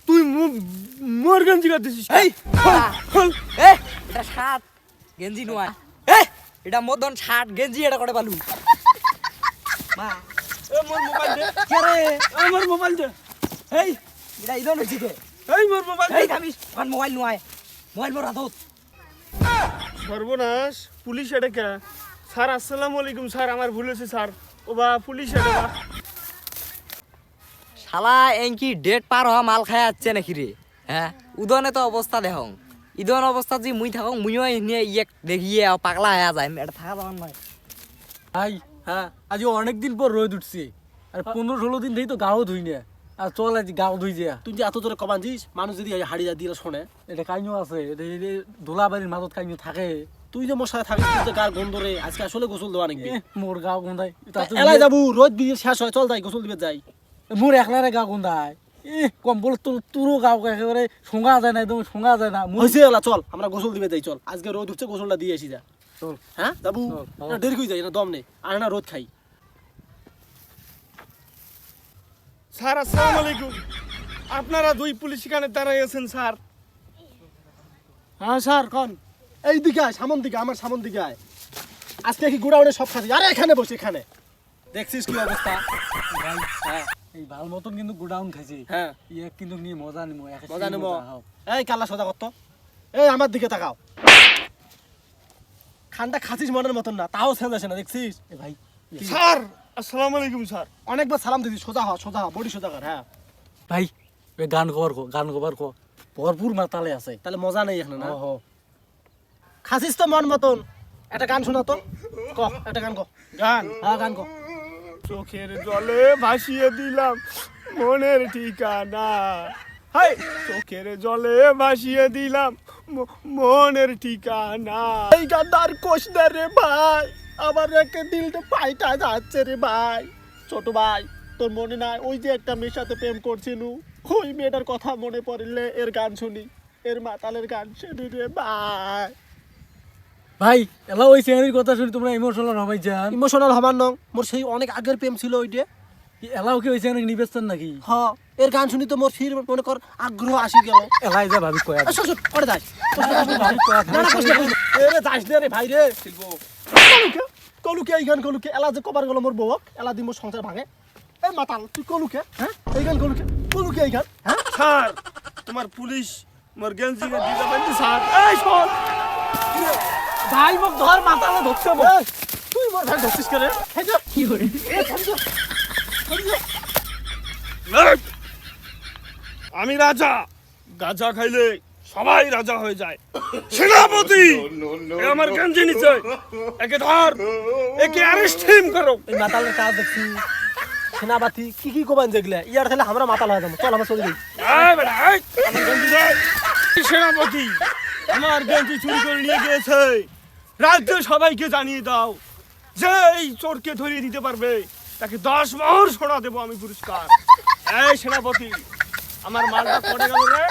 তুই মোর গেঞ্জি কাটছিস এই এটা শার্ট গেঞ্জি নয় এটা মদন শার্ট গেঞ্জি এটা করে পালু মা মোর মোবাইল দে কে রে আমার মোবাইল দে এই এটা ইদন হইছে কে এই মোর মোবাইল এই কামিস আমার মোবাইল নয় মোবাইল মোর হাতত সর্বনাশ পুলিশ এটা কে স্যার আসসালামু আলাইকুম স্যার আমার ভুল হয়েছে স্যার ও বা পুলিশ এটা শালা এঙ্কি ডেট পার হওয়া মাল খায় যাচ্ছে নাকি রে হ্যাঁ উদনে তো অবস্থা দেখং ইদন অবস্থা যে মুই থাকক মুইও নিয়ে ইয়ে দেখিয়ে পাগলা হয়ে যায় এটা থাকা যাবার নয় ভাই হ্যাঁ আজ অনেক দিন পর রোদ উঠছে আর 15-16 দিন ধরেই তো গাও ধুই না আর চল আজ গাও ধুই যা তুই যে এত জোরে কমান দিস মানুষ যদি হাড়িয়া দিয়ে শোনে এটা কাইনো আছে এটা ধুলাবাড়ির মাজত কাইনো থাকে তুই যে মশায় থাকিস তুই যে গার গন্ধ রে আজকে আসলে গোসল দেওয়া নাকি মোর গাও গন্ধায় এলাই যাবো রোদ বিয়ে শেষ হয় চল যাই গোসল দিবে যাই মোর একলারে গাও গন্ধায় কম বল তোরও গাও একেবারে শোঙা যায় না একদম শোঙা যায় না হয়েছে এলা চল আমরা গোসল দিবে যাই চল আজকে রোদ উঠছে গোসলটা দিয়ে আসি যা চল হ্যাঁ যাবো চল। দেরি হয়ে যাই না দম নেই আর না রোদ খাই স্যার আসসালামু আলাইকুম আপনারা দুই পুলিশ এখানে দাঁড়াই আছেন স্যার হ্যাঁ স্যার কন এই দিকে আয় সামন দিকে আমার সামন দিকে আয় আজকে কি গোডাউনে সব খাচ্ছি আরে এখানে বসে এখানে দেখছিস কি অবস্থা হ্যাঁ এই ভাল মতন কিন্তু গোডাউন খাইছে হ্যাঁ ইয়ে কিন্তু নিয়ে মজা নিমো মজা নেবো এই কাল্লা সোজা করতো এই আমার দিকে তাকাও খানটা খাচ্ছিস মনের মতন না তাও সেন্স আসে না দেখছিস এ ভাই স্যার আসসালামু আলাইকুম স্যার অনেকবার সালাম দিছিস সোজা হ বডি সোজা কর হ্যাঁ ভাই গান কবার কো ভরপুর মাতালে আছে তাহলে মজা নেই এখানে না ও খাসিস তো মন মতন একটা গান শোনা তো ক একটা গান ক গান হ্যাঁ গান ক চোখের জলে ভাসিয়ে দিলাম মনের ঠিকানা হাই চোখের জলে ভাসিয়ে দিলাম মনের ঠিকানা এই গান্দার কোশদের রে ভাই আমার একে দিলটা পাইটা যাচ্ছে রে ভাই ছোট ভাই তোর মনে নাই ওই যে একটা মেয়ের সাথে প্রেম করছিলু ওই মেয়েটার কথা মনে পড়লে এর গান শুনি এর মাতালের গান শুনি রে ভাই ভাই এলা ওই সিনারির কথা শুনি তোমরা ইমোশনাল হবাই যান ইমোশনাল হবার নং মোর সেই অনেক আগের প্রেম ছিল ওইটা এলাও কি হইছে অনেক নিবেচন নাকি হ এর গান শুনি তো মোর ফির মনে কর আগ্রহ আসি গেল এলাই যা ভাবি কয়া করে যাই যাস রে ভাই রে কলুকে এই গান কলুকে এলা যে কবার গেল মোর বউক এলা দি মোর সংসার ভাঙে এই মাতাল তুই কলুকে হ্যাঁ এই গান কলুকে এই গান হ্যাঁ স্যার তোমার পুলিশ মোর গেঞ্জি কে দিতে পারছি স্যার এই শোন ভাই মুখ ধর মাতালে ধরছে তুই মোর ভাই ধরছিস করে কি করে আমি রাজা গাঁজা খাইলে সবাই রাজা হয়ে যায় সেনাপতি এ আমার গেঞ্জি নিচে একে ধর একে অ্যারেস্ট করো এই মাতালের কাজ দেখছি সেনাবাতি কি কোবান যেগুলা ইয়ার তাহলে আমরা মাতাল হয়ে যাবো চল আমরা চলে যাই এই বেটা এই আমার গেঞ্জি দে এই সেনাপতি আমার গেঞ্জি চুরি করে নিয়ে গিয়েছে রাজ্যে সবাইকে জানিয়ে দাও যে এই চোরকে ধরিয়ে দিতে পারবে তাকে 10 মোহর সোনা দেবো আমি পুরস্কার এই সেনাপতি আমার মালটা পড়ে গেল রে